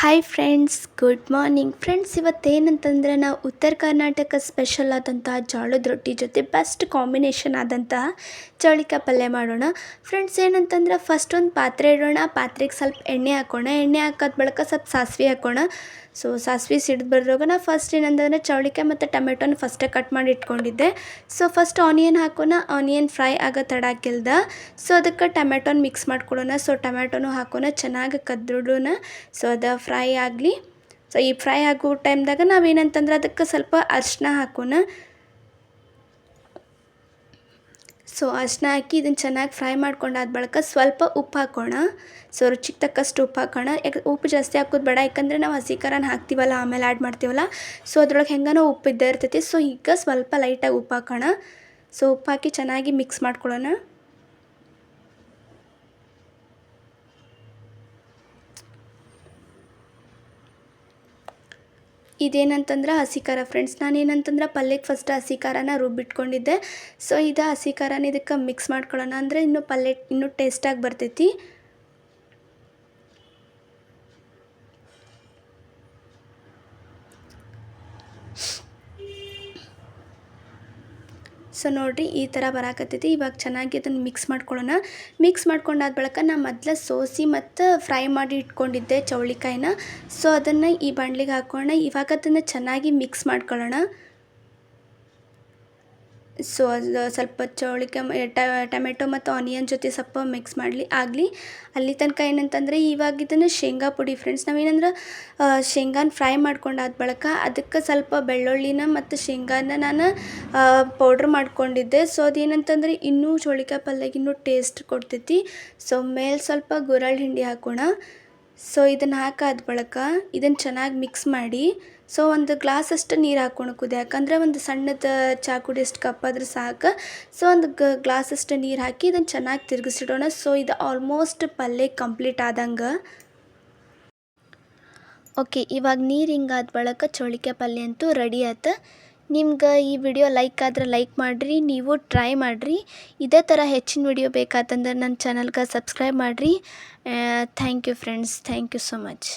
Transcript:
Hi friends, good morning friends. ಇವತ್ತೇನಂತಂದರೆ ನಾವು Uttara Karnataka special ಆದಂತಹ ಜೋಳದ ರೊಟ್ಟಿ ಜೊತೆ ಬೆಸ್ಟ್ ಕಾಂಬಿನೇಷನ್ ಆದಂತಹ ಚೌಳಿಕಾಯಿ ಪಲ್ಯ ಮಾಡೋಣ. ಫ್ರೆಂಡ್ಸ್, ಏನಂತಂದ್ರೆ ಫಸ್ಟ್ ಒಂದು ಪಾತ್ರೆ ಇಡೋಣ. ಪಾತ್ರೆಗೆ ಸ್ವಲ್ಪ ಎಣ್ಣೆ ಹಾಕೋಣ. ಎಣ್ಣೆ ಹಾಕೋದ ಬಳಿಕ ಸ್ವಲ್ಪ ಸಾಸಿವೆ ಹಾಕೋಣ. ಸೊ ಸಾಸಿವೆ ಸಿಡ್ದು ಬರೋವಾಗ ನಾ ಫಸ್ಟ್ ಏನಂತಂದರೆ ಚೌಳಿಕಾಯಿ ಮತ್ತು ಟೊಮೆಟೊನ ಫಸ್ಟೇ ಕಟ್ ಮಾಡಿ ಇಟ್ಕೊಂಡಿದ್ದೆ. ಸೊ ಫಸ್ಟ್ ಆನಿಯನ್ ಹಾಕೋಣ. ಆನಿಯನ್ ಫ್ರೈ ಆಗೋ ತಡಾಕಿಲ್ದ. ಸೊ ಅದಕ್ಕೆ ಟೊಮೆಟೊನ ಮಿಕ್ಸ್ ಮಾಡ್ಕೊಳ್ಳೋಣ. ಸೊ ಟೊಮೆಟೊನು ಹಾಕೋಣ, ಚೆನ್ನಾಗಿ ಕದ್ದಿಡೋಣ. ಸೊ ಅದು ಫ್ರೈ ಆಗಲಿ. ಸೊ ಈ ಫ್ರೈ ಆಗೋ ಟೈಮ್ದಾಗ ನಾವೇನಂತಂದ್ರೆ ಅದಕ್ಕೆ ಸ್ವಲ್ಪ ಅರಿಶಿನ ಹಾಕೋಣ. ಸೊ ಅರಿಶಿನ ಹಾಕಿ ಇದನ್ನು ಚೆನ್ನಾಗಿ ಫ್ರೈ ಮಾಡ್ಕೊಂಡಾದ ಬಳಿಕ ಸ್ವಲ್ಪ ಉಪ್ಪು ಹಾಕೋಣ. ಸೊ ರುಚಿಗೆ ತಕ್ಕಷ್ಟು ಉಪ್ಪು ಹಾಕೋಣ. ಉಪ್ಪು ಜಾಸ್ತಿ ಹಾಕೋದು ಬೇಡ, ಯಾಕಂದರೆ ನಾವು ಹಸಿ ಖಾರನ ಹಾಕ್ತೀವಲ್ಲ, ಆಮೇಲೆ ಆ್ಯಡ್ ಮಾಡ್ತೀವಲ್ಲ. ಸೊ ಅದ್ರೊಳಗೆ ಹೆಂಗನೋ ಉಪ್ಪು ಇದ್ದೇ ಇರ್ತೈತಿ. ಸೊ ಈಗ ಸ್ವಲ್ಪ ಲೈಟಾಗಿ ಉಪ್ಪು ಹಾಕೋಣ. ಸೊ ಉಪ್ಪು ಹಾಕಿ ಚೆನ್ನಾಗಿ ಮಿಕ್ಸ್ ಮಾಡ್ಕೊಳ್ಳೋಣ. ಇದೇನಂತಂದ್ರೆ ಹಸಿ ಖಾರ ಫ್ರೆಂಡ್ಸ್. ನಾನೇನಂತಂದ್ರೆ ಪಲ್ಯಕ್ಕೆ ಫಸ್ಟ್ ಹಸಿ ಖಾರನ ರುಬ್ಬಿಟ್ಕೊಂಡಿದ್ದೆ. ಸೊ ಇದು ಹಸಿ ಖಾರನ ಇದಕ್ಕೆ ಮಿಕ್ಸ್ ಮಾಡ್ಕೊಳ್ಳೋಣ, ಅಂದರೆ ಇನ್ನೂ ಪಲ್ಯ ಇನ್ನೂ ಟೇಸ್ಟಾಗಿ ಬರ್ತೈತಿ. ಸೊ ನೋಡಿರಿ, ಈ ಥರ ಬರಾಕತ್ತೈತಿ. ಇವಾಗ ಚೆನ್ನಾಗಿ ಅದನ್ನು ಮಿಕ್ಸ್ ಮಾಡ್ಕೊಳ್ಳೋಣ. ಮಿಕ್ಸ್ ಮಾಡ್ಕೊಂಡಾದ ಬಳಿಕ ನಾ ಮೊದಲು ಸೋಸಿ ಮತ್ತು ಫ್ರೈ ಮಾಡಿ ಇಟ್ಕೊಂಡಿದ್ದೆ ಚೌಳಿಕಾಯಿನ. ಸೊ ಅದನ್ನು ಈ ಬಾಣಲಿಗೆ ಹಾಕೋಣ. ಇವಾಗ ಅದನ್ನು ಚೆನ್ನಾಗಿ ಮಿಕ್ಸ್ ಮಾಡ್ಕೊಳ್ಳೋಣ. ಸೊ ಅದು ಸ್ವಲ್ಪ ಚೌಳಿಕಾಯಿ ಟೊಮೆಟೊ ಮತ್ತು ಆನಿಯನ್ ಜೊತೆ ಸ್ವಲ್ಪ ಮಿಕ್ಸ್ ಆಗಲಿ. ಅಲ್ಲಿ ತನಕ ಏನಂತಂದರೆ ಇವಾಗ ಇದನ್ನು ಶೇಂಗಾ ಪುಡಿ ಫ್ರೆಂಡ್ಸ್. ನಾವೇನಂದ್ರೆ ಶೇಂಗಾನ ಫ್ರೈ ಮಾಡ್ಕೊಂಡಾದ ಬಳಿಕ ಅದಕ್ಕೆ ಸ್ವಲ್ಪ ಬೆಳ್ಳುಳ್ಳಿನ ಮತ್ತು ಶೇಂಗಾನ ನಾನು ಪೌಡ್ರ್ ಮಾಡ್ಕೊಂಡಿದ್ದೆ. ಸೊ ಅದೇನಂತಂದರೆ ಇನ್ನೂ ಚೌಳಿಕಾಯಿ ಪಲ್ಯಗೆ ಇನ್ನೂ ಟೇಸ್ಟ್ ಕೊಡ್ತೈತಿ. ಸೊ ಮೇಲೆ ಸ್ವಲ್ಪ ಗುರಳ್ ಹಿಂಡಿ ಹಾಕೋಣ. ಸೊ ಇದನ್ನು ಹಾಕಾದ ಬಳಿಕ ಇದನ್ನು ಚೆನ್ನಾಗಿ ಮಿಕ್ಸ್ ಮಾಡಿ. ಸೊ ಒಂದು ಗ್ಲಾಸಷ್ಟು ನೀರು ಹಾಕೋಣ ಕುದಿಯಾಕೆ, ಅಂದರೆ ಒಂದು ಸಣ್ಣದ ಚಾ ಕುಡಿಯಷ್ಟು ಕಪ್ ಆದ್ರೆ ಸಾಕು. ಸೊ ಒಂದು ಗ್ಲಾಸಷ್ಟು ನೀರು ಹಾಕಿ ಇದನ್ನು ಚೆನ್ನಾಗಿ ತಿರುಗಿಸಿಡೋಣ. ಸೊ ಇದು ಆಲ್ಮೋಸ್ಟ್ ಪಲ್ಯ ಕಂಪ್ಲೀಟ್ ಆದಂಗೆ. ಓಕೆ, ಇವಾಗ ನೀರು ಹಿಂಗಾದ ಬಳಿಕ ಚೌಳಿಕಾಯಿ ಪಲ್ಯ ಅಂತೂ ರೆಡಿ ಆಯ್ತು. ನಿಮ್ಗೆ ಈ ವಿಡಿಯೋ ಲೈಕ್ ಆದ್ರೆ ಲೈಕ್ ಮಾಡಿರಿ, ನೀವು ಟ್ರೈ ಮಾಡಿರಿ. ಇದೇ ಥರ ಹೆಚ್ಚಿನ ವಿಡಿಯೋ ಬೇಕಾತಂದ್ರೆ ನನ್ನ ಚಾನಲ್ಗೆ ಸಬ್ಸ್ಕ್ರೈಬ್ ಮಾಡಿರಿ. Thank you friends, thank you so much.